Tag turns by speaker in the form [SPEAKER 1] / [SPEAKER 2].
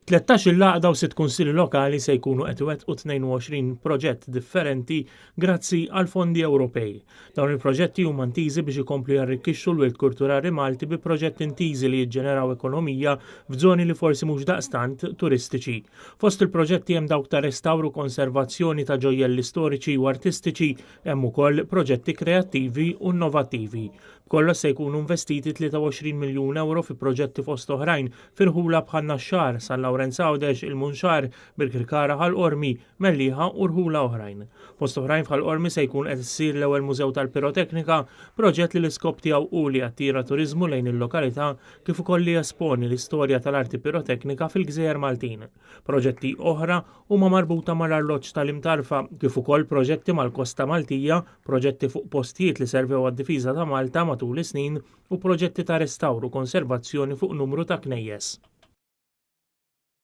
[SPEAKER 1] 13 il-laqda u 6 kunsilli lokali se jkunu qed iwettqu 22 proġett differenti grazzi għal fondi Ewropej. Dawn il-proġetti huma ntiżi biex ikomplu jarrikkixxu l-wirt kulturali Malti bi proġett intiżi li jiġġeneraw ekonomija f'żoni li forsi mhux daqstant turistiċi. Fost il-proġetti hemm dawk ta' restawru konservazzjoni ta' ġojjelli storiċi u artistiċi, hemm ukoll proġetti kreattivi u innovattivi. Kollox se jkunu investiti 23 miljun euro fi proġetti fost oħrajn fil-ħula bħal Naxxar, San Lawrenz Għawdex, il-Munxar, Birkirkara ħal-Qormi, Melliħa u rħula oħrajn. Fost oħrajn bħal-Qormi se jkun qed issir l-ewwel Mużew tal-Piroteknika, proġett li l-iskop tiegħu hu li attira turiżmu lejn il-lokalità kif ukoll li esponi l-istorja tal-arti piroteknika fil-Gżejjer Maltin. Proġetti oħra huma marbuta mal-arloġġ tal-Imtarfa kif ukoll proġetti mal-Kosta Maltija, proġetti fuq postijiet li servew għad-difiża ta' Malta matul is-snin u proġetti ta' restawru konservazzjoni fuq numru ta' knejjes.